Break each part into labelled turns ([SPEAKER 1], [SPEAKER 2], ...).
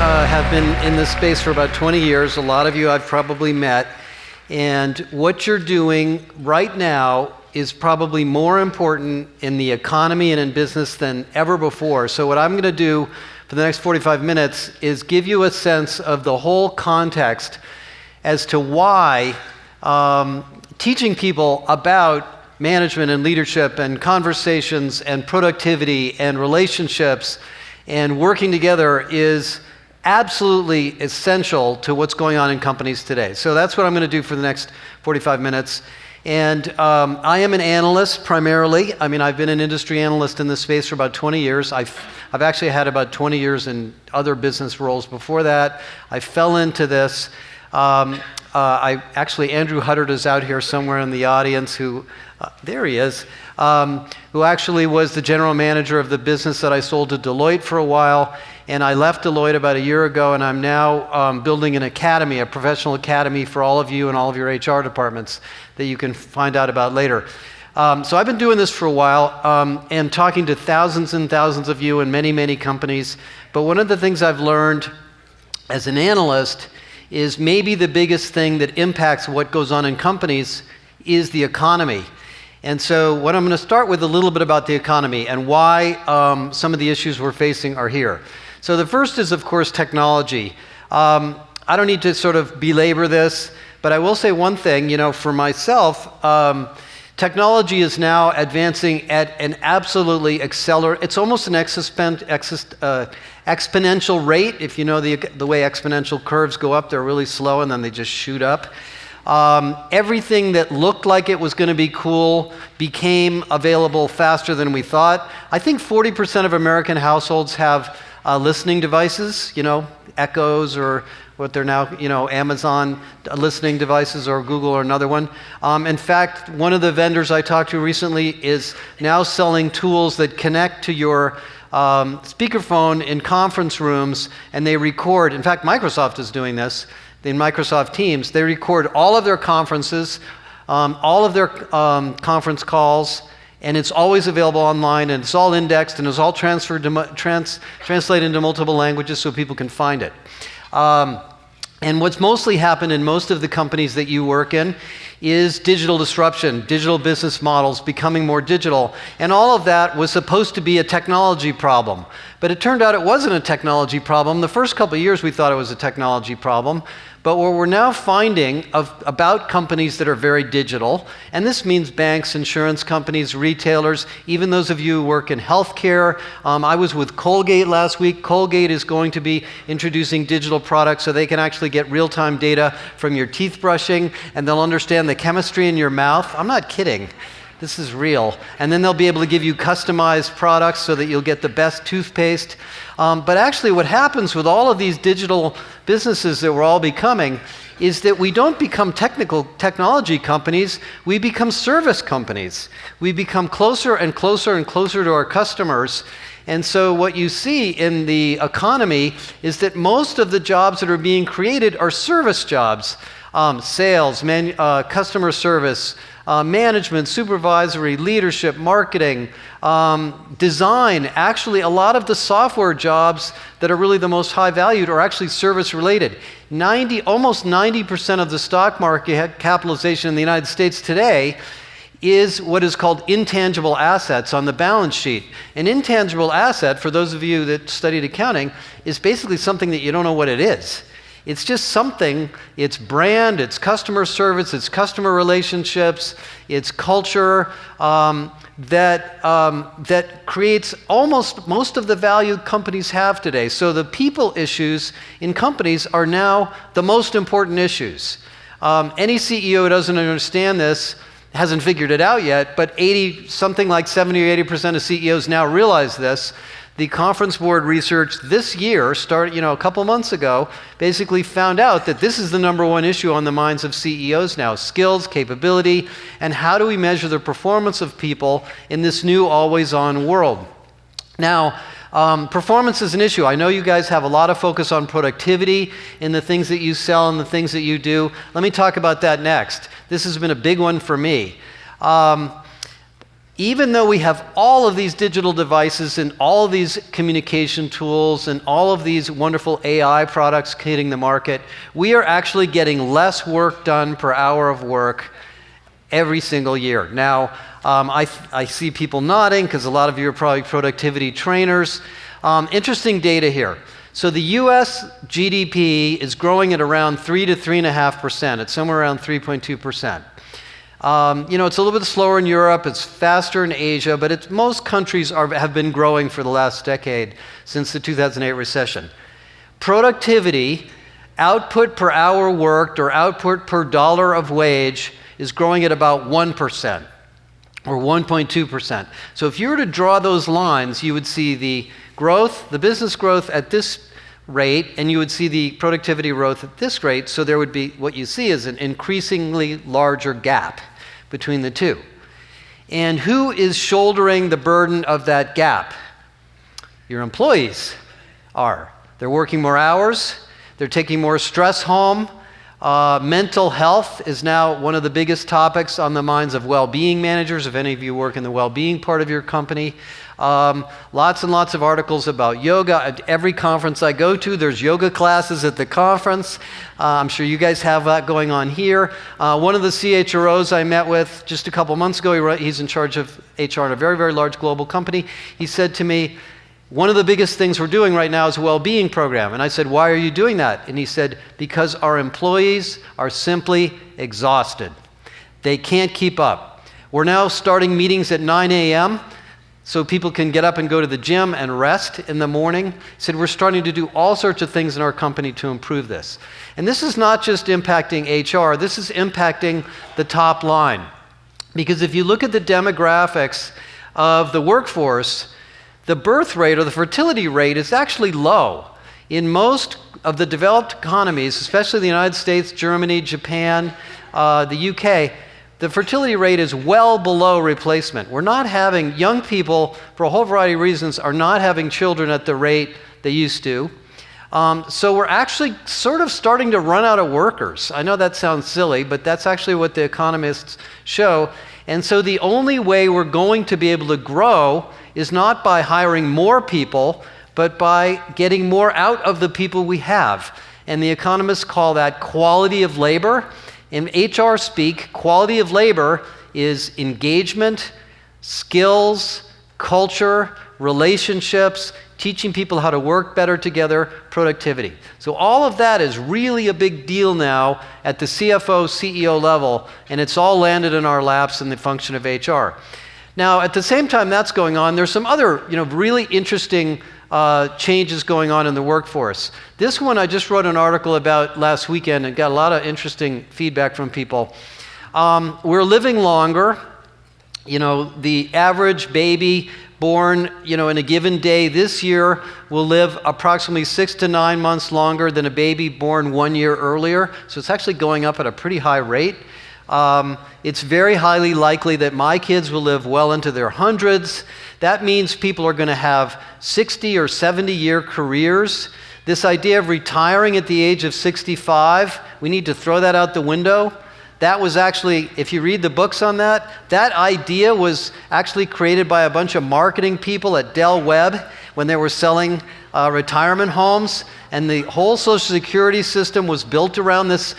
[SPEAKER 1] have been in this space for about 20 years. A lot of you I've probably met. And what you're doing right now is probably more important in the economy and in business than ever before. So what I'm going to do for the next 45 minutes is give you a sense of the whole context as to why teaching people about management and leadership and conversations and productivity and relationships and working together is absolutely essential to what's going on in companies today. So that's what I'm going to do for the next 45 minutes. And I am an analyst primarily. I mean, I've been an industry analyst in this space for about 20 years. I've actually had about 20 years in other business roles before that. I fell into this. Andrew Huddard is out here somewhere in the audience who, there he is, who actually was the general manager of the business that I sold to Deloitte for a while. And I left Deloitte about a year ago, and I'm now building an academy, a professional academy for all of you and all of your HR departments that you can find out about later. So I've been doing this for a while and talking to thousands and thousands of you in many, many companies. But one of the things I've learned as an analyst is maybe the biggest thing that impacts what goes on in companies is the economy. And so what I'm going to start with a little bit about the economy and why some of the issues we're facing are here. So the first is, of course, technology. I don't need to sort of belabor this, but I will say one thing, for myself, technology is now advancing at an absolutely it's almost an exponential rate. If you know the way exponential curves go up, they're really slow and then they just shoot up. Everything that looked like it was going to be cool became available faster than we thought. I think 40% of American households have listening devices, Echoes or what they're now, Amazon listening devices or Google or another one. In fact, one of the vendors I talked to recently is now selling tools that connect to your speakerphone in conference rooms, and they record. In fact, Microsoft is doing this. In Microsoft Teams, they record all of their conferences, all of their conference calls, and it's always available online, and it's all indexed, and it's all translated into multiple languages so people can find it. And what's mostly happened in most of the companies that you work in is digital disruption, digital business models becoming more digital. And all of that was supposed to be a technology problem. But it turned out it wasn't a technology problem. The first couple of years we thought it was a technology problem. But what we're now finding about companies that are very digital, and this means banks, insurance companies, retailers, even those of you who work in healthcare. I was with Colgate last week. Colgate is going to be introducing digital products so they can actually get real-time data from your teeth brushing, and they'll understand the chemistry in your mouth. I'm not kidding. This is real. And then they'll be able to give you customized products so that you'll get the best toothpaste. But actually what happens with all of these digital businesses that we're all becoming is that we don't become technology companies, we become service companies. We become closer and closer and closer to our customers. And so what you see in the economy is that most of the jobs that are being created are service jobs. Sales, customer service, management, supervisory, leadership, marketing, design. Actually, a lot of the software jobs that are really the most high valued are actually service related. Almost 90% of the stock market capitalization in the United States today is what is called intangible assets on the balance sheet. An intangible asset, for those of you that studied accounting, is basically something that you don't know what it is. It's just something, it's brand, it's customer service, it's customer relationships, it's culture that creates almost most of the value companies have today. So the people issues in companies are now the most important issues. Any CEO who doesn't understand this hasn't figured it out yet, but something like 70 or 80% of CEOs now realize this. The Conference Board research this year, started a couple months ago, basically found out that this is the number one issue on the minds of CEOs now: skills, capability, and how do we measure the performance of people in this new always-on world. Now, performance is an issue. I know you guys have a lot of focus on productivity in the things that you sell and the things that you do. Let me talk about that next. This has been a big one for me. even though we have all of these digital devices and all of these communication tools and all of these wonderful AI products hitting the market, we are actually getting less work done per hour of work every single year. Now, I see people nodding because a lot of you are probably productivity trainers. Interesting data here. So the US GDP is growing at around 3 to 3.5%. It's somewhere around 3.2%. It's a little bit slower in Europe, it's faster in Asia, but most countries have been growing for the last decade since the 2008 recession. Productivity, output per hour worked or output per dollar of wage is growing at about 1% or 1.2%. So if you were to draw those lines, you would see the growth, the business growth at this rate, and you would see the productivity growth at this rate, so there would be, what you see is an increasingly larger gap between the two. And who is shouldering the burden of that gap? Your employees are. They're working more hours, they're taking more stress home. Mental health is now one of the biggest topics on the minds of well-being managers, if any of you work in the well-being part of your company. Lots and lots of articles about yoga. At every conference I go to, there's yoga classes at the conference. I'm sure you guys have that going on here. One of the CHROs I met with just a couple months ago, he's in charge of HR in a very, very large global company. He said to me, one of the biggest things we're doing right now is a well-being program. And I said, why are you doing that? And he said, because our employees are simply exhausted. They can't keep up. We're now starting meetings at 9 a.m. so people can get up and go to the gym and rest in the morning. He said, we're starting to do all sorts of things in our company to improve this. And this is not just impacting HR, this is impacting the top line. Because if you look at the demographics of the workforce, the birth rate or the fertility rate is actually low. In most of the developed economies, especially the United States, Germany, Japan, the UK, the fertility rate is well below replacement. We're not having, young people, for a whole variety of reasons, are not having children at the rate they used to. So we're actually sort of starting to run out of workers. I know that sounds silly, but that's actually what the economists show. And so the only way we're going to be able to grow is not by hiring more people, but by getting more out of the people we have. And the economists call that quality of labor. In HR speak, quality of labor is engagement, skills, culture, relationships, teaching people how to work better together, productivity. So all of that is really a big deal now at the CFO, CEO level, and it's all landed in our laps in the function of HR. Now, at the same time that's going on, there's some other really interesting changes going on in the workforce. This one I just wrote an article about last weekend and got a lot of interesting feedback from people. We're living longer. The average baby born in a given day this year will live approximately 6 to 9 months longer than a baby born 1 year earlier. So it's actually going up at a pretty high rate. It's very highly likely that my kids will live well into their hundreds. That means people are going to have 60 or 70-year careers. This idea of retiring at the age of 65, we need to throw that out the window. That was actually, if you read the books on that, that idea was actually created by a bunch of marketing people at Del Webb when they were selling retirement homes. And the whole Social Security system was built around this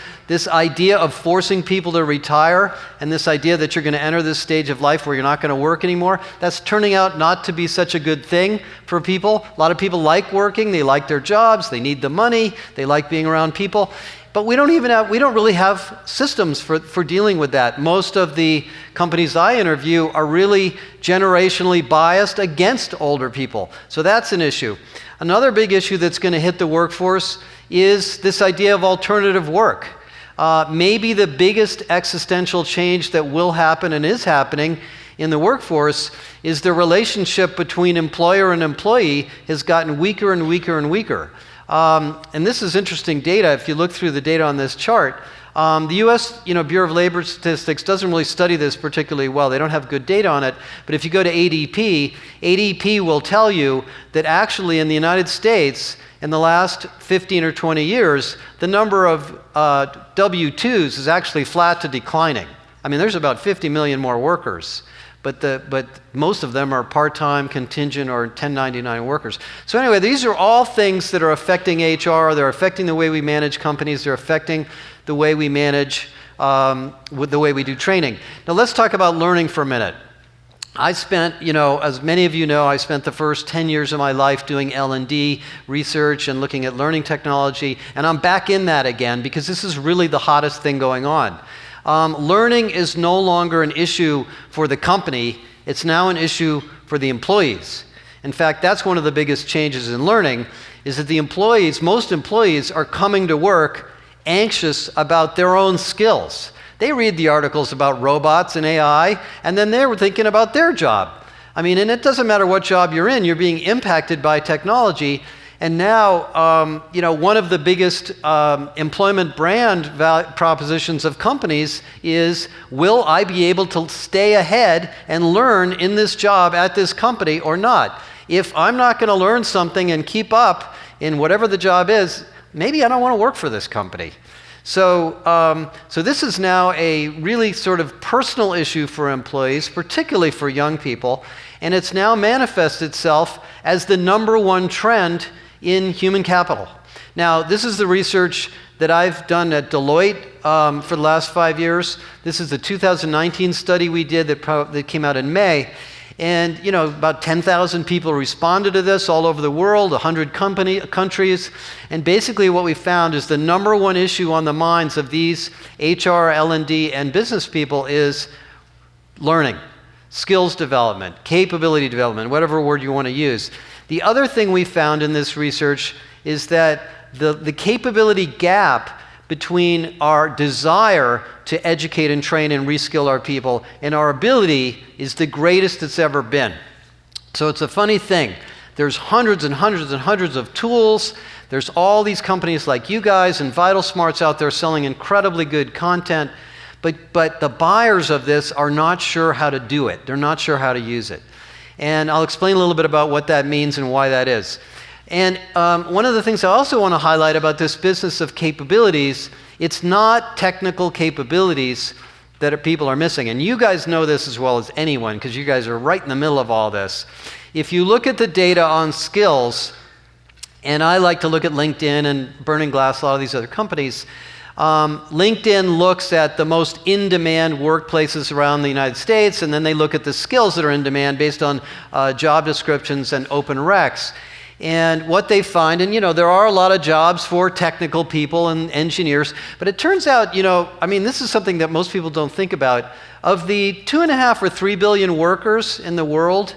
[SPEAKER 1] idea of forcing people to retire and this idea that you're going to enter this stage of life where you're not going to work anymore. That's turning out not to be such a good thing for people. A lot of people like working, they like their jobs, they need the money, they like being around people. But we don't really have systems for dealing with that. Most of the companies I interview are really generationally biased against older people. So that's an issue. Another big issue that's going to hit the workforce is this idea of alternative work. Maybe the biggest existential change that will happen and is happening in the workforce is the relationship between employer and employee has gotten weaker and weaker and weaker. And this is interesting data. If you look through the data on this chart, the U.S. Bureau of Labor Statistics doesn't really study this particularly well. They don't have good data on it. But if you go to ADP, ADP will tell you that actually in the United States, in the last 15 or 20 years, the number of W-2s is actually flat to declining. I mean, there's about 50 million more workers. but most of them are part-time, contingent, or 1099 workers. So anyway, these are all things that are affecting HR. They're affecting the way we manage companies. They're affecting the way we manage, with the way we do training. Now let's talk about learning for a minute. I spent, as many of you know, I spent the first 10 years of my life doing L&D research and looking at learning technology, and I'm back in that again because this is really the hottest thing going on. Learning is no longer an issue for the company, it's now an issue for the employees. In fact, that's one of the biggest changes in learning, is that most employees are coming to work anxious about their own skills. They read the articles about robots and AI, and then they're thinking about their job. And it doesn't matter what job you're in, you're being impacted by technology. And now, one of the biggest employment brand propositions of companies is, will I be able to stay ahead and learn in this job at this company or not? If I'm not going to learn something and keep up in whatever the job is, maybe I don't want to work for this company. So this is now a really sort of personal issue for employees, particularly for young people, and it's now manifested itself as the #1 trend in human capital. Now, this is the research that I've done at Deloitte for the last 5 years. This is the 2019 study we did that came out in May. And about 10,000 people responded to this all over the world, 100 countries. And basically what we found is the #1 issue on the minds of these HR, L&D, and business people is learning, skills development, capability development, whatever word you want to use. The other thing we found in this research is that the capability gap between our desire to educate and train and reskill our people and our ability is the greatest it's ever been. So it's a funny thing. There's hundreds and hundreds and hundreds of tools. There's all these companies like you guys and Vital Smarts out there selling incredibly good content, but the buyers of this are not sure how to do it. They're not sure how to use it. And I'll explain a little bit about what that means and why that is. And one of the things I also want to highlight about this business of capabilities, it's not technical capabilities that people are missing. And you guys know this as well as anyone because you guys are right in the middle of all this. If you look at the data on skills, and I like to look at LinkedIn and Burning Glass, a lot of these other companies, LinkedIn looks at the most in-demand workplaces around the United States, and then they look at the skills that are in demand based on job descriptions and open recs. And what they find, and there are a lot of jobs for technical people and engineers, but it turns out, this is something that most people don't think about. Of the 2.5 or 3 billion workers in the world,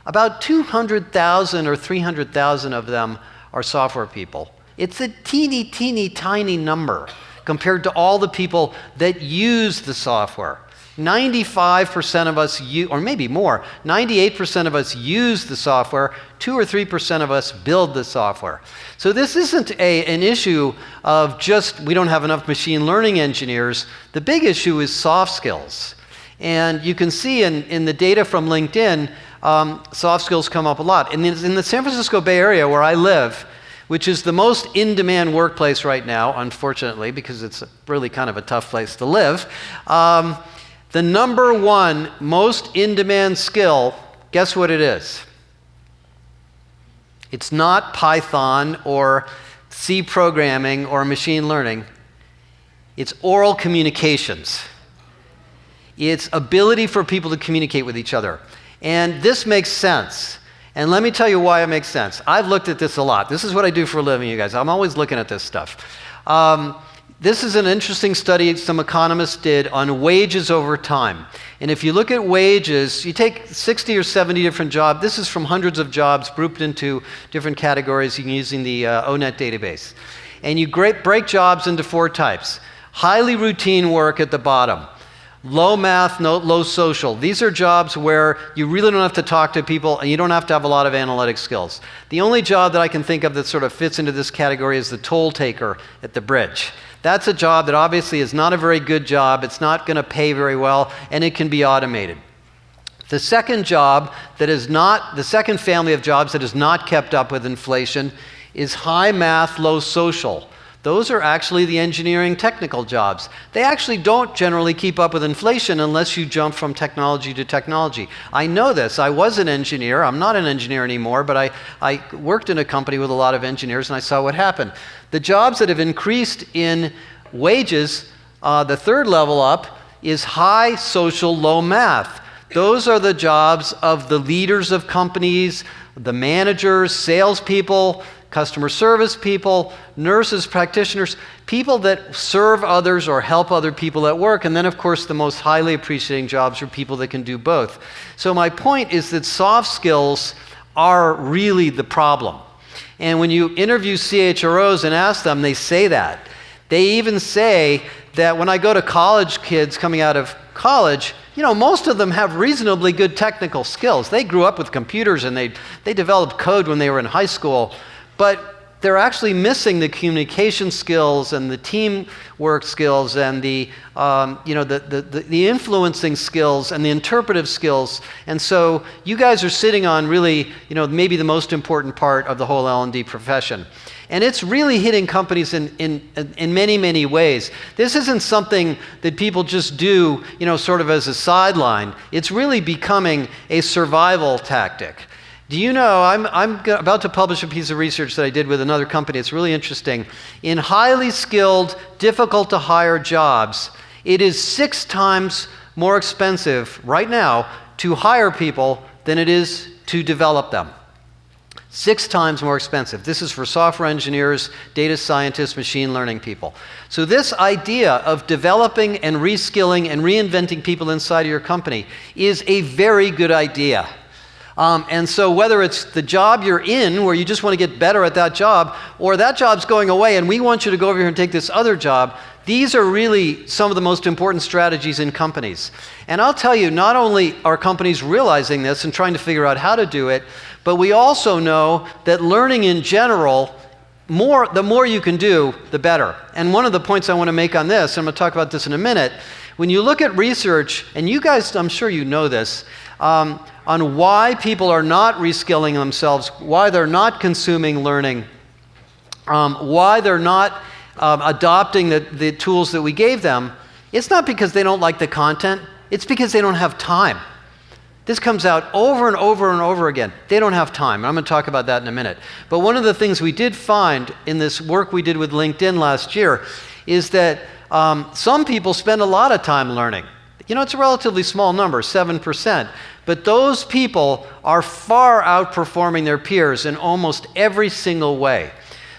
[SPEAKER 1] about 200,000 or 300,000 of them are software people. It's a teeny, teeny, tiny number compared to all the people that use the software. 95% of us, or maybe more, 98% of us use the software, 2 or 3% of us build the software. So this isn't an issue of just we don't have enough machine learning engineers. The big issue is soft skills. And you can see in the data from LinkedIn, soft skills come up a lot. And in the San Francisco Bay Area where I live, which is the most in-demand workplace right now, unfortunately, because it's really kind of a tough place to live, the #1 most in-demand skill, guess what it is? It's not Python or C programming or machine learning. It's oral communications. It's ability for people to communicate with each other. And this makes sense. And let me tell you why it makes sense. I've looked at this a lot. This is what I do for a living, you guys. I'm always looking at this stuff. This is an interesting study some economists did on wages over time. And if you look at wages, you take 60 or 70 different jobs. This is from hundreds of jobs grouped into different categories using the ONET database. And you break jobs into 4 types. Highly routine work at the bottom. Low math, low social. These are jobs where you really don't have to talk to people and you don't have to have a lot of analytic skills. The only job that I can think of that sort of fits into this category is the toll taker at the bridge. That's a job that obviously is not a very good job. It's not going to pay very well, and it can be automated. The second second family of jobs that is not kept up with inflation is high math, low social. those are actually the engineering technical jobs. They actually don't generally keep up with inflation unless you jump from technology to technology. I know this. I was an engineer. I'm not an engineer anymore, but I worked in a company with a lot of engineers, and I saw what happened. The jobs that have increased in wages, the third level up, is high social, low math. Those are the jobs of the leaders of companies, the managers, salespeople, customer service people, nurses, practitioners, people that serve others or help other people at work. And then, of course, the most highly appreciating jobs are people that can do both. So my point is that soft skills are really the problem. And when you interview CHROs and ask them, they say that. They even say that when I go to college kids coming out of college, most of them have reasonably good technical skills. They grew up with computers and they developed code when they were in high school. But they're actually missing the communication skills and the teamwork skills and the influencing skills and the interpretive skills. And so you guys are sitting on really, maybe the most important part of the whole L&D profession. And it's really hitting companies in many, many ways. This isn't something that people just do, sort of as a sideline. It's really becoming a survival tactic. Do you know, I'm about to publish a piece of research that I did with another company. It's really interesting. In highly skilled, difficult to hire jobs, it is 6 times more expensive right now to hire people than it is to develop them. 6 times more expensive. This is for software engineers, data scientists, machine learning people. So this idea of developing and reskilling and reinventing people inside of your company is a very good idea. And so whether it's the job you're in, where you just want to get better at that job, or that job's going away and we want you to go over here and take this other job, these are really some of the most important strategies in companies. And I'll tell you, not only are companies realizing this and trying to figure out how to do it, but we also know that learning in general, the more you can do, the better. And one of the points I want to make on this, and I'm going to talk about this in a minute, when you look at research, and you guys, I'm sure you know this, on why people are not reskilling themselves, why they're not consuming learning, why they're not adopting the tools that we gave them, it's not because they don't like the content, it's because they don't have time. This comes out over and over and over again. They don't have time. I'm going to talk about that in a minute. But one of the things we did find in this work we did with LinkedIn last year is that some people spend a lot of time learning. It's a relatively small number, 7%. But those people are far outperforming their peers in almost every single way.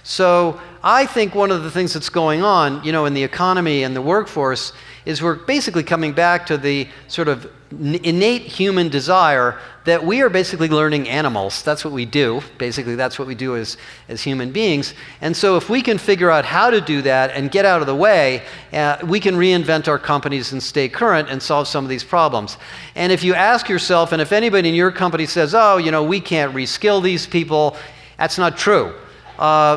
[SPEAKER 1] So I think one of the things that's going on, in the economy and the workforce is we're basically coming back to the sort of innate human desire that we are basically learning animals. That's what we do. Basically, that's what we do as human beings. And so if we can figure out how to do that and get out of the way, we can reinvent our companies and stay current and solve some of these problems. And if you ask yourself, and if anybody in your company says, we can't reskill these people, that's not true.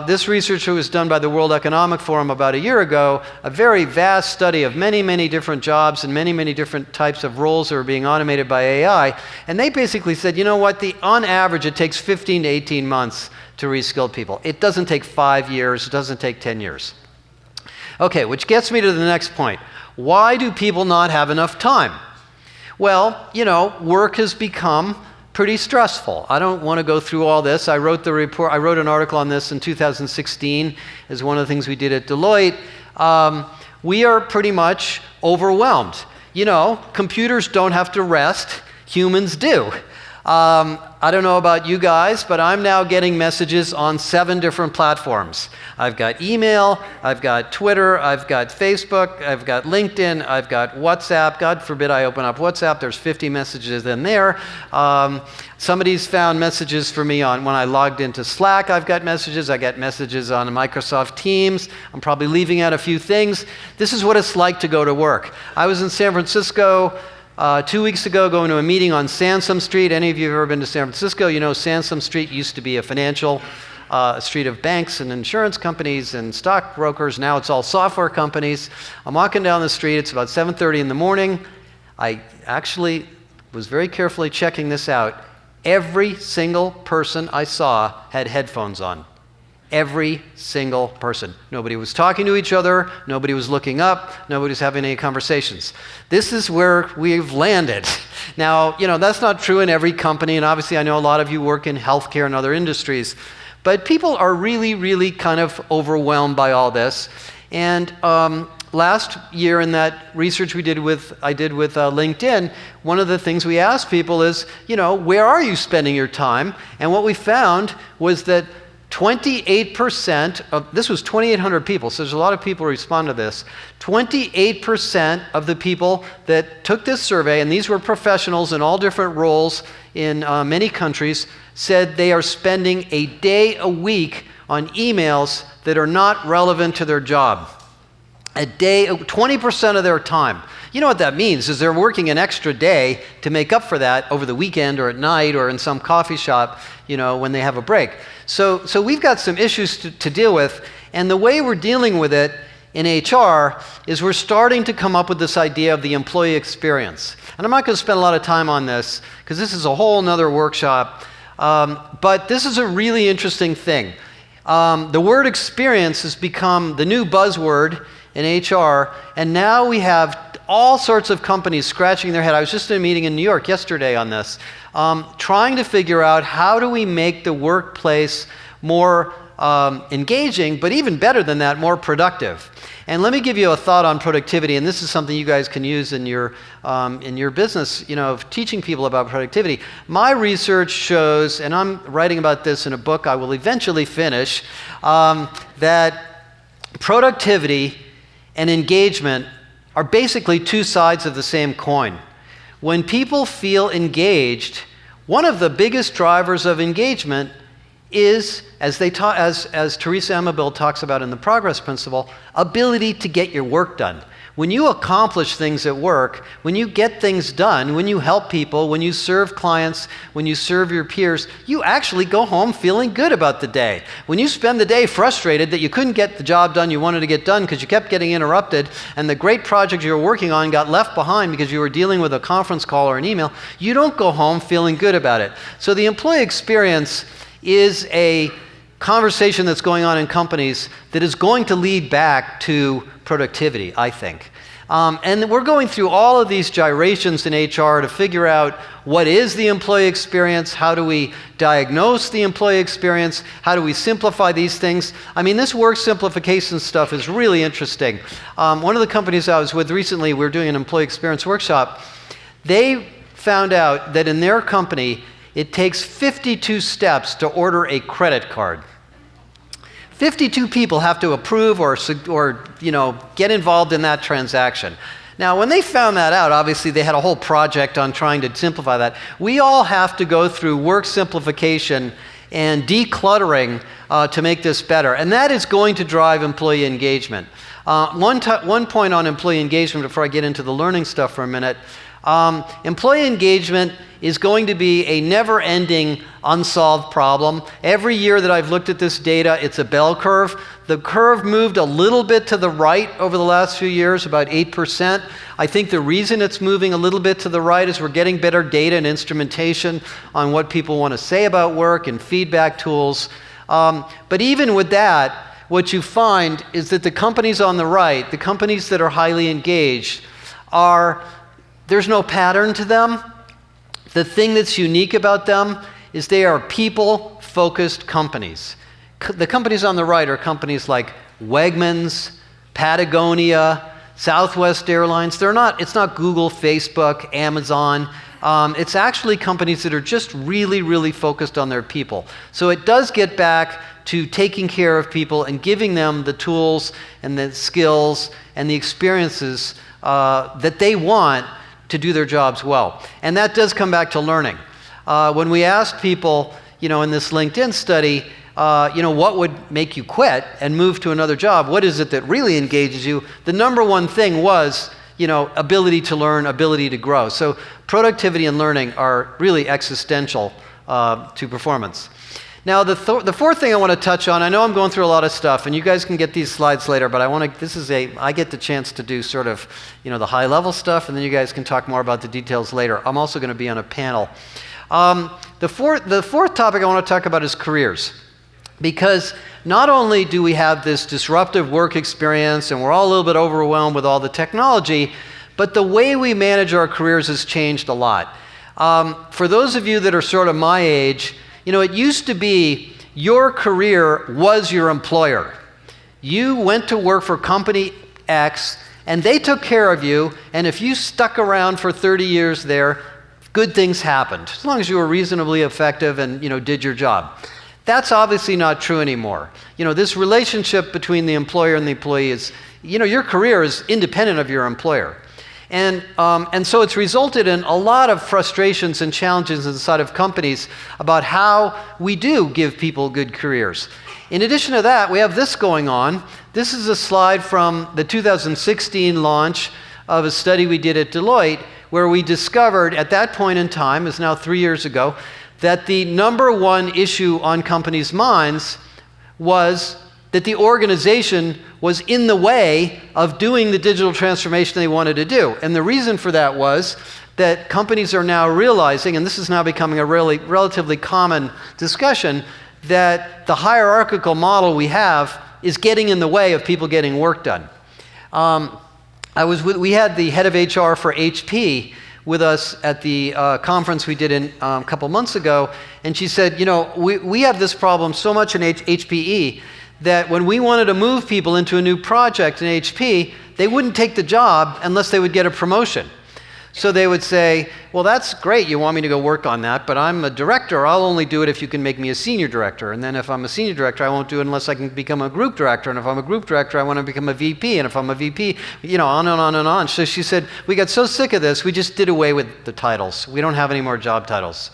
[SPEAKER 1] This research was done by the World Economic Forum about a year ago, a very vast study of many, many different jobs and many, many different types of roles that are being automated by AI. And they basically said, on average, it takes 15 to 18 months to reskill people. It doesn't take 5 years. It doesn't take 10 years. Okay, which gets me to the next point. Why do people not have enough time? Well, work has become pretty stressful. I don't want to go through all this. I wrote an article on this in 2016 as one of the things we did at Deloitte. We are pretty much overwhelmed. Computers don't have to rest. Humans do. I don't know about you guys, but I'm now getting messages on 7 different platforms. I've got email, I've got Twitter, I've got Facebook, I've got LinkedIn, I've got WhatsApp. God forbid I open up WhatsApp, there's 50 messages in there. Somebody's found messages for me when I logged into Slack, I've got messages. I get messages on Microsoft Teams. I'm probably leaving out a few things. This is what it's like to go to work. I was in San Francisco 2 weeks ago, going to a meeting on Sansom Street. Any of you have ever been to San Francisco, Sansom Street used to be a financial street of banks and insurance companies and stockbrokers. Now it's all software companies. I'm walking down the street. It's about 7:30 in the morning. I actually was very carefully checking this out. Every single person I saw had headphones on. Every single person. Nobody was talking to each other. Nobody was looking up. Nobody was having any conversations. This is where we've landed. Now, that's not true in every company, and obviously I know a lot of you work in healthcare and other industries, but people are really, really kind of overwhelmed by all this. And last year in that research I did with LinkedIn, one of the things we asked people is, where are you spending your time? And what we found was that 28% of, this was 2,800 people, so there's a lot of people who respond to this. 28% of the people that took this survey, and these were professionals in all different roles in many countries, said they are spending a day a week on emails that are not relevant to their job. A day, 20% of their time. You know what that means is they're working an extra day to make up for that over the weekend or at night or in some coffee shop, when they have a break. So we've got some issues to deal with, and the way we're dealing with it in HR is we're starting to come up with this idea of the employee experience. And I'm not going to spend a lot of time on this because this is a whole nother workshop, but this is a really interesting thing. The word experience has become the new buzzword in HR, and now we have all sorts of companies scratching their head. I was just in a meeting in New York yesterday on this, trying to figure out how do we make the workplace more engaging, but even better than that, more productive. And let me give you a thought on productivity, and this is something you guys can use in your business, of teaching people about productivity. My research shows, and I'm writing about this in a book I will eventually finish, that productivity and engagement are basically two sides of the same coin. When people feel engaged, one of the biggest drivers of engagement is, as Teresa Amabile talks about in the Progress Principle, ability to get your work done. When you accomplish things at work, when you get things done, when you help people, when you serve clients, when you serve your peers, you actually go home feeling good about the day. When you spend the day frustrated that you couldn't get the job done you wanted to get done because you kept getting interrupted and the great project you were working on got left behind because you were dealing with a conference call or an email, you don't go home feeling good about it. So the employee experience is a conversation that's going on in companies that is going to lead back to productivity, I think. And we're going through all of these gyrations in HR to figure out what is the employee experience, how do we diagnose the employee experience, how do we simplify these things. I mean, this work simplification stuff is really interesting. One of the companies I was with recently, we were doing an employee experience workshop. They found out that in their company, it takes 52 steps to order a credit card. 52 people have to approve or get involved in that transaction. Now, when they found that out, obviously they had a whole project on trying to simplify that. We all have to go through work simplification and decluttering to make this better, and that is going to drive employee engagement. One point on employee engagement before I get into the learning stuff for a minute. Employee engagement is going to be a never-ending unsolved problem. Every year that I've looked at this data, it's a bell curve. The curve moved a little bit to the right over the last few years, about 8%. I think the reason it's moving a little bit to the right is we're getting better data and instrumentation on what people want to say about work and feedback tools. But even with that, what you find is that the companies on the right, the companies that are highly engaged, there's no pattern to them. The thing that's unique about them is they are people-focused companies. The companies on the right are companies like Wegmans, Patagonia, Southwest Airlines. It's not Google, Facebook, Amazon. It's actually companies that are just really, really focused on their people. So it does get back to taking care of people and giving them the tools and the skills and the experiences that they want to do their jobs well. And that does come back to learning. When we asked people, in this LinkedIn study, what would make you quit and move to another job? What is it that really engages you? The number one thing was, ability to learn, ability to grow. So productivity and learning are really existential to performance. Now, the fourth thing I want to touch on, I know I'm going through a lot of stuff, and you guys can get these slides later, but I get the chance to do sort of, the high-level stuff, and then you guys can talk more about the details later. I'm also going to be on a panel. The fourth topic I want to talk about is careers. Because not only do we have this disruptive work experience and we're all a little bit overwhelmed with all the technology, but the way we manage our careers has changed a lot. For those of you that are sort of my age, it used to be your career was your employer. You went to work for company X and they took care of you, and if you stuck around for 30 years there, good things happened, as long as you were reasonably effective and did your job. That's obviously not true anymore. This relationship between the employer and the employee is, your career is independent of your employer. And so it's resulted in a lot of frustrations and challenges inside of companies about how we do give people good careers. In addition to that, we have this going on. This is a slide from the 2016 launch of a study we did at Deloitte, where we discovered at that point in time, it's now 3 years ago, that the number one issue on companies' minds was that the organization was in the way of doing the digital transformation they wanted to do. And the reason for that was that companies are now realizing, and this is now becoming a relatively common discussion, that the hierarchical model we have is getting in the way of people getting work done. We had the head of HR for HP with us at the conference we did a couple months ago, and she said, we have this problem so much in HPE that when we wanted to move people into a new project in HP, they wouldn't take the job unless they would get a promotion. So they would say, well, that's great, you want me to go work on that, but I'm a director, I'll only do it if you can make me a senior director. And then if I'm a senior director, I won't do it unless I can become a group director. And if I'm a group director, I want to become a VP. And if I'm a VP, on and on and on. So she said, we got so sick of this, we just did away with the titles. We don't have any more job titles.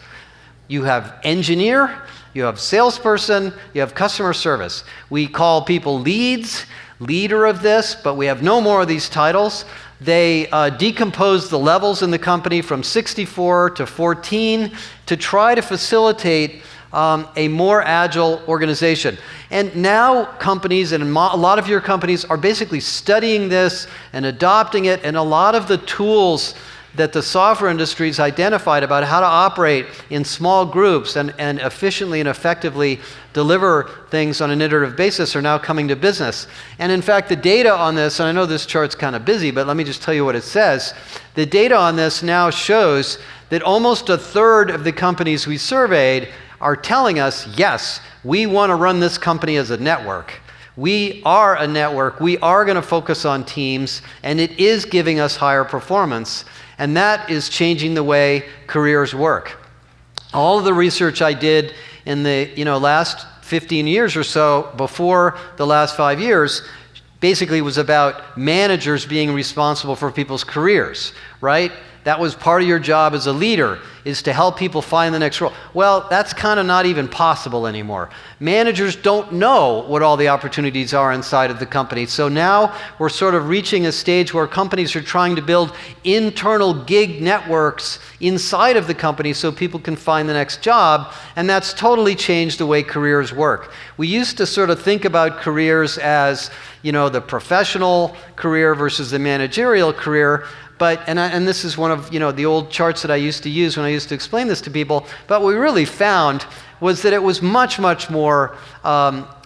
[SPEAKER 1] You have engineer, you have salesperson, you have customer service. We call people leads, leader of this, but we have no more of these titles. They decomposed the levels in the company from 64 to 14 to try to facilitate a more agile organization. And now companies, and a lot of your companies, are basically studying this and adopting it, and a lot of the tools that the software industry's identified about how to operate in small groups and efficiently and effectively deliver things on an iterative basis are now coming to business. And in fact, the data on this, and I know this chart's kind of busy, but let me just tell you what it says. The data on this now shows that almost a third of the companies we surveyed are telling us, yes, we want to run this company as a network. We are a network. We are going to focus on teams, and it is giving us higher performance. And that is changing the way careers work. All of the research I did in the last 15 years or so, before the last 5 years, basically was about managers being responsible for people's careers, right? That was part of your job as a leader, is to help people find the next role. Well, that's kind of not even possible anymore. Managers don't know what all the opportunities are inside of the company. So now we're sort of reaching a stage where companies are trying to build internal gig networks inside of the company so people can find the next job, and that's totally changed the way careers work. We used to sort of think about careers as, the professional career versus the managerial career. And this is one of the old charts that I used to use when I used to explain this to people. But what we really found was that it was much, much more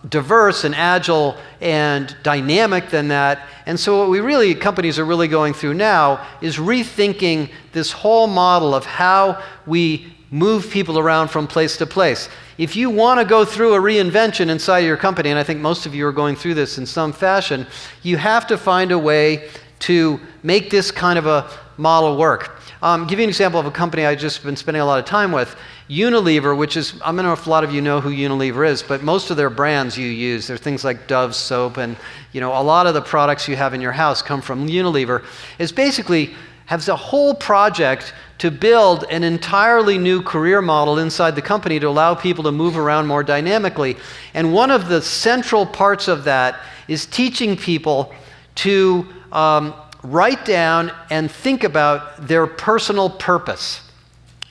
[SPEAKER 1] diverse and agile and dynamic than that. And so what companies are really going through now is rethinking this whole model of how we move people around from place to place. If you want to go through a reinvention inside of your company, and I think most of you are going through this in some fashion, you have to find a way to make this kind of a model work. Give you an example of a company I've just been spending a lot of time with. Unilever, which is, I don't know if a lot of you know who Unilever is, but most of their brands you use, they're things like Dove soap, and a lot of the products you have in your house come from Unilever, is basically has a whole project to build an entirely new career model inside the company to allow people to move around more dynamically. And one of the central parts of that is teaching people to write down and think about their personal purpose.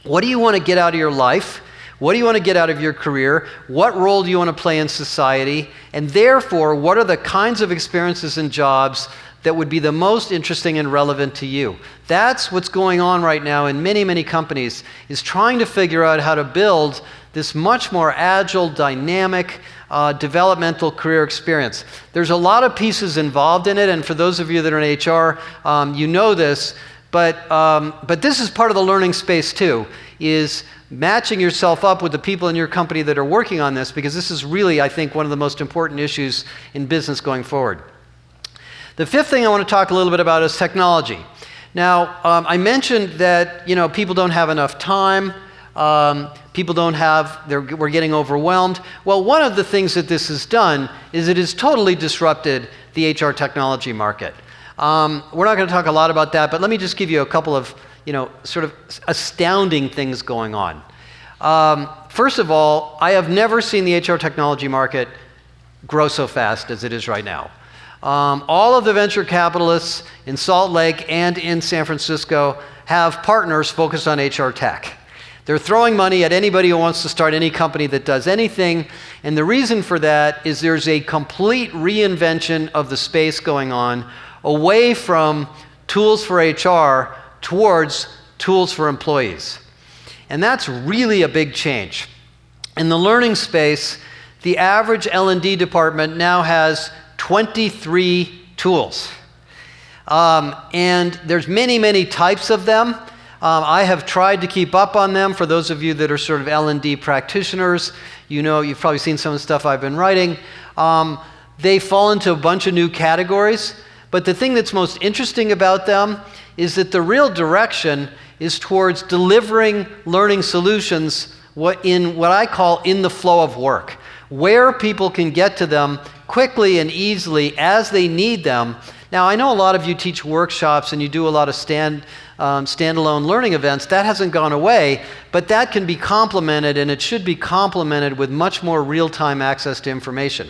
[SPEAKER 1] What do you want to get out of your life? What do you want to get out of your career? What role do you want to play in society? And therefore, what are the kinds of experiences and jobs that would be the most interesting and relevant to you? That's what's going on right now in many, many companies, is trying to figure out how to build this much more agile, dynamic, developmental career experience. There's a lot of pieces involved in it, and for those of you that are in HR, you know this, but this is part of the learning space too, is matching yourself up with the people in your company that are working on this, because this is really, I think, one of the most important issues in business going forward. The fifth thing I want to talk a little bit about is technology. Now, I mentioned that people don't have enough time. We're getting overwhelmed. Well, one of the things that this has done is it has totally disrupted the HR technology market. We're not going to talk a lot about that, but let me just give you a couple of sort of astounding things going on. First of all, I have never seen the HR technology market grow so fast as it is right now. All of the venture capitalists in Salt Lake and in San Francisco have partners focused on HR tech. They're throwing money at anybody who wants to start any company that does anything, and the reason for that is there's a complete reinvention of the space going on away from tools for HR towards tools for employees. And that's really a big change. In the learning space, the average L&D department now has 23 tools. And there's many, many types of them. I have tried to keep up on them. For those of you that are sort of L&D practitioners, you've probably seen some of the stuff I've been writing. They fall into a bunch of new categories, but the thing that's most interesting about them is that the real direction is towards delivering learning solutions in what I call in the flow of work, where people can get to them quickly and easily as they need them. Now, I know a lot of you teach workshops and you do a lot of standalone learning events. That hasn't gone away, but that can be complemented, and it should be complemented with much more real-time access to information.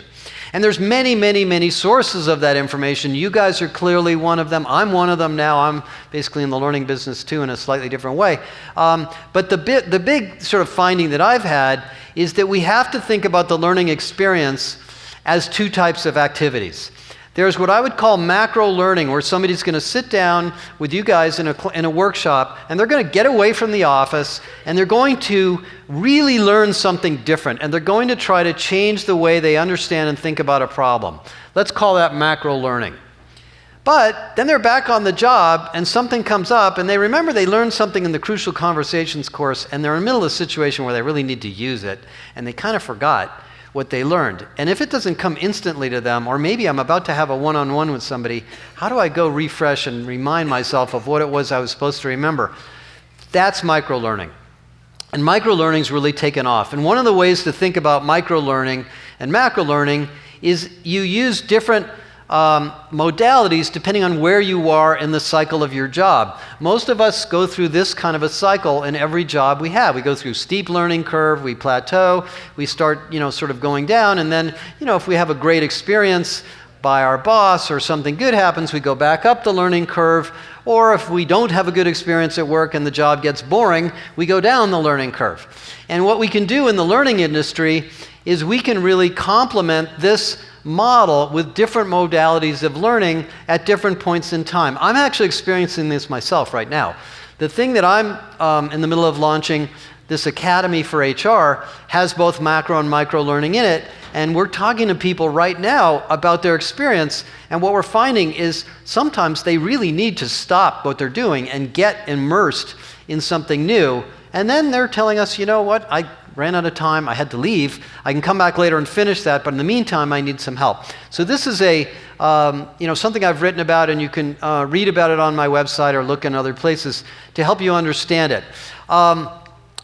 [SPEAKER 1] And there's many, many, many sources of that information. You guys are clearly one of them. I'm one of them now. I'm basically in the learning business too in a slightly different way. But the big sort of finding that I've had is that we have to think about the learning experience as two types of activities. There's what I would call macro learning, where somebody's going to sit down with you guys in a workshop, and they're going to get away from the office, and they're going to really learn something different, and they're going to try to change the way they understand and think about a problem. Let's call that macro learning. But then they're back on the job, and something comes up, and they remember they learned something in the Crucial Conversations course, and they're in the middle of a situation where they really need to use it, and they kind of forgot what they learned. And if it doesn't come instantly to them, or maybe I'm about to have a one-on-one with somebody, how do I go refresh and remind myself of what it was I was supposed to remember? That's micro-learning. And micro-learning's really taken off. And one of the ways to think about micro-learning and macro-learning is you use different modalities depending on where you are in the cycle of your job. Most of us go through this kind of a cycle in every job we have. We go through steep learning curve, we plateau, we start, sort of going down, and then, if we have a great experience by our boss or something good happens, we go back up the learning curve, or if we don't have a good experience at work and the job gets boring, we go down the learning curve. And what we can do in the learning industry is we can really complement this model with different modalities of learning at different points in time. I'm actually experiencing this myself right now. The thing that I'm in the middle of launching, this Academy for HR, has both macro and micro learning in it, and we're talking to people right now about their experience, and what we're finding is sometimes they really need to stop what they're doing and get immersed in something new, and then they're telling us, I ran out of time, I had to leave. I can come back later and finish that, but in the meantime, I need some help. So this is something I've written about, and you can read about it on my website or look in other places to help you understand it.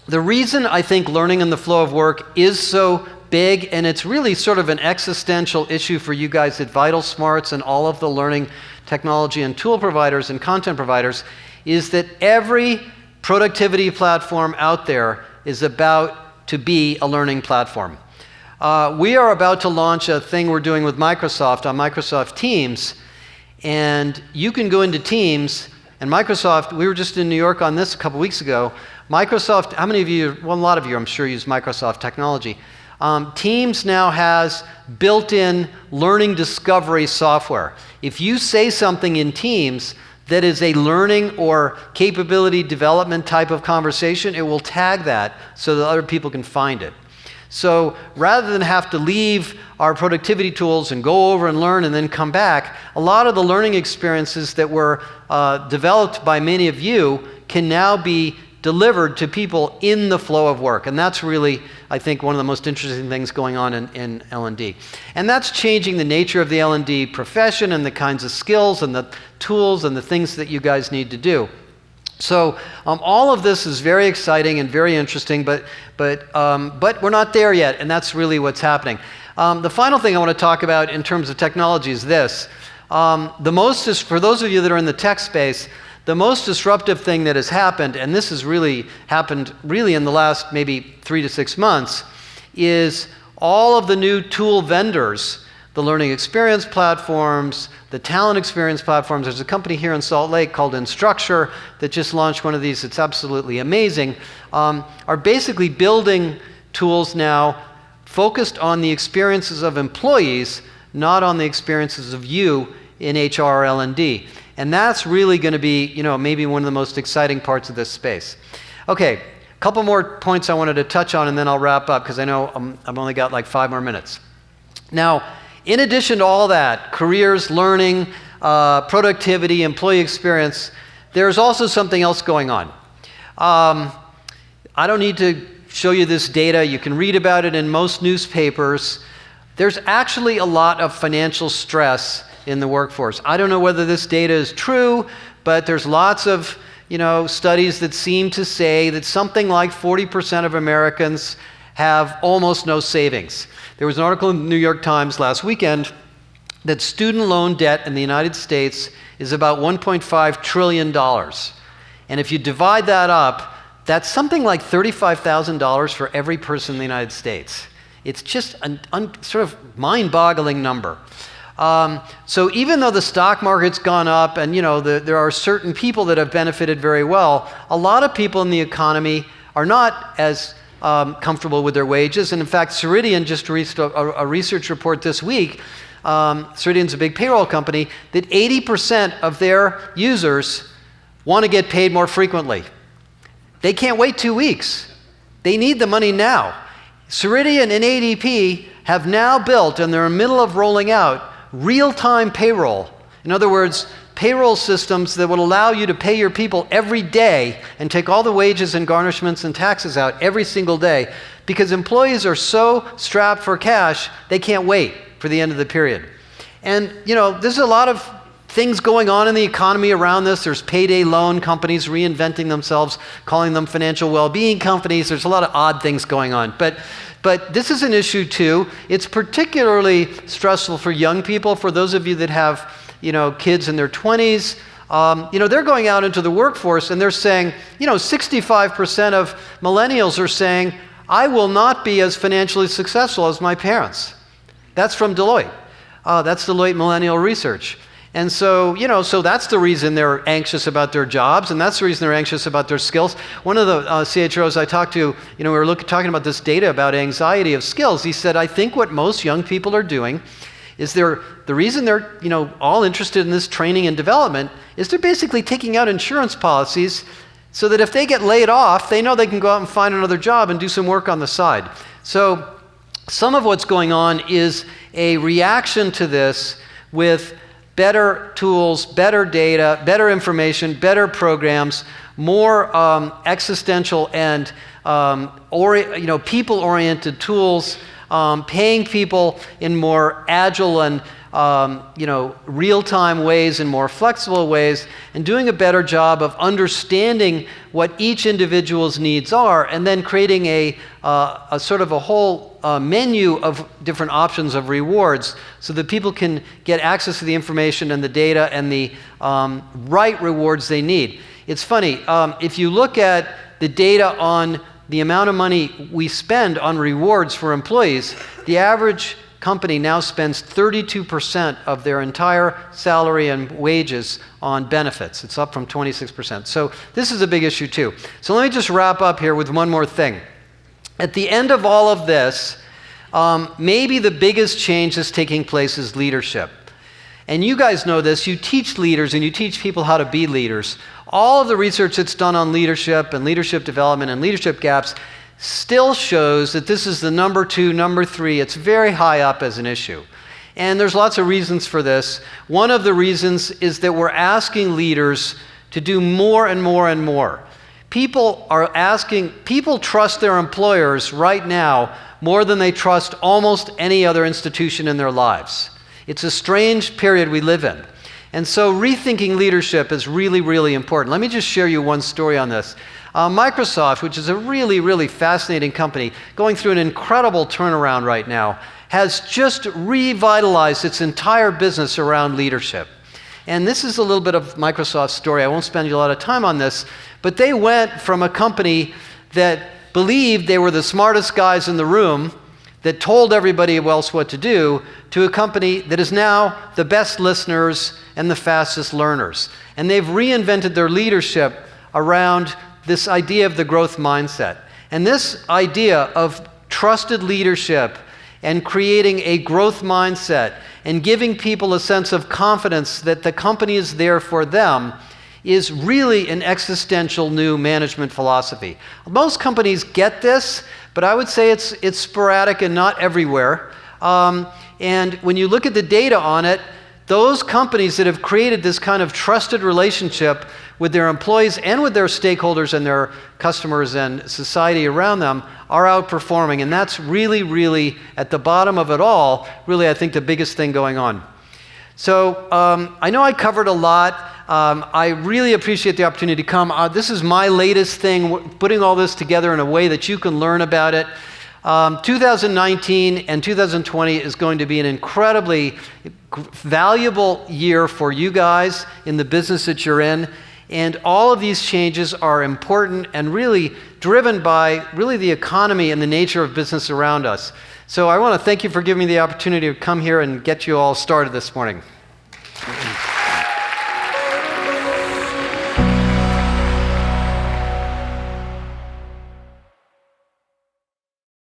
[SPEAKER 1] The reason I think learning in the flow of work is so big, and it's really sort of an existential issue for you guys at Vital Smarts and all of the learning technology and tool providers and content providers, is that every productivity platform out there is about to be a learning platform. We are about to launch a thing we're doing with Microsoft on Microsoft Teams, and you can go into Teams, and Microsoft, we were just in New York on this a couple weeks ago. Microsoft, how many of you, well, a lot of you I'm sure use Microsoft technology. Teams now has built-in learning discovery software. If you say something in Teams that is a learning or capability development type of conversation, it will tag that so that other people can find it. So rather than have to leave our productivity tools and go over and learn and then come back, a lot of the learning experiences that were developed by many of you can now be delivered to people in the flow of work. And that's really, I think, one of the most interesting things going on in L&D. And that's changing the nature of the L&D profession and the kinds of skills and the tools and the things that you guys need to do. So all of this is very exciting and very interesting, but we're not there yet, and that's really what's happening. The final thing I want to talk about in terms of technology is this. For those of you that are in the tech space, the most disruptive thing that has happened, and this has really happened in the last maybe 3 to 6 months, is all of the new tool vendors, the learning experience platforms, the talent experience platforms. There's a company here in Salt Lake called Instructure that just launched one of these. It's absolutely amazing. Are basically building tools now focused on the experiences of employees, not on the experiences of you in HR or L&D. And that's really going to be, maybe one of the most exciting parts of this space. Okay, a couple more points I wanted to touch on, and then I'll wrap up because I know I've only got like 5 more minutes. Now, in addition to all that, careers, learning, productivity, employee experience, there's also something else going on. I don't need to show you this data. You can read about it in most newspapers. There's actually a lot of financial stress in the workforce. I don't know whether this data is true, but there's lots of studies that seem to say that something like 40% of Americans have almost no savings. There was an article in the New York Times last weekend that student loan debt in the United States is about $1.5 trillion. And if you divide that up, that's something like $35,000 for every person in the United States. It's just a sort of mind-boggling number. So even though the stock market's gone up and there are certain people that have benefited very well, a lot of people in the economy are not as comfortable with their wages. And in fact, Ceridian just released a research report this week. Ceridian's a big payroll company, that 80% of their users want to get paid more frequently. They can't wait 2 weeks. They need the money now. Ceridian and ADP have now built, and they're in the middle of rolling out, real-time payroll. In other words, payroll systems that would allow you to pay your people every day and take all the wages and garnishments and taxes out every single day, because employees are so strapped for cash, they can't wait for the end of the period. And there's a lot of things going on in the economy around this. There's payday loan companies reinventing themselves, calling them financial well-being companies. There's a lot of odd things going on. But this is an issue too. It's particularly stressful for young people. For those of you that have kids in their 20s, they're going out into the workforce and they're saying, 65% of millennials are saying, I will not be as financially successful as my parents. That's from Deloitte. That's Deloitte Millennial Research. And so, so that's the reason they're anxious about their jobs, and that's the reason they're anxious about their skills. One of the CHROs I talked to, we were talking about this data about anxiety of skills. He said, I think what most young people are doing is the reason they're, all interested in this training and development is they're basically taking out insurance policies so that if they get laid off, they know they can go out and find another job and do some work on the side. So some of what's going on is a reaction to this with better tools, better data, better information, better programs, more existential and people-oriented tools, paying people in more agile and real-time ways and more flexible ways, and doing a better job of understanding what each individual's needs are, and then creating a sort of a whole menu of different options of rewards so that people can get access to the information and the data and the right rewards they need. It's funny, if you look at the data on the amount of money we spend on rewards for employees, the average company now spends 32% of their entire salary and wages on benefits. It's up from 26%. So this is a big issue too. So let me just wrap up here with one more thing. At the end of all of this, maybe the biggest change that's taking place is leadership. And you guys know this. You teach leaders and you teach people how to be leaders. All of the research that's done on leadership and leadership development and leadership gaps still shows that this is the number 2, number 3. It's very high up as an issue. And there's lots of reasons for this. One of the reasons is that we're asking leaders to do more and more and more. People trust their employers right now more than they trust almost any other institution in their lives. It's a strange period we live in. And so rethinking leadership is really, really important. Let me just share you one story on this. Microsoft, which is a really, really fascinating company, going through an incredible turnaround right now, has just revitalized its entire business around leadership. And this is a little bit of Microsoft's story. I won't spend a lot of time on this, but they went from a company that believed they were the smartest guys in the room, that told everybody else what to do, to a company that is now the best listeners and the fastest learners. And they've reinvented their leadership around this idea of the growth mindset. And this idea of trusted leadership and creating a growth mindset and giving people a sense of confidence that the company is there for them is really an existential new management philosophy. Most companies get this, but I would say it's sporadic and not everywhere. And when you look at the data on it, those companies that have created this kind of trusted relationship with their employees and with their stakeholders and their customers and society around them are outperforming. And that's really, really at the bottom of it all, really, I think, the biggest thing going on. So I know I covered a lot. I really appreciate the opportunity to come. This is my latest thing, putting all this together in a way that you can learn about it. 2019 and 2020 is going to be an incredibly valuable year for you guys in the business that you're in. And all of these changes are important and really driven by really the economy and the nature of business around us. So I want to thank you for giving me the opportunity to come here and get you all started this morning.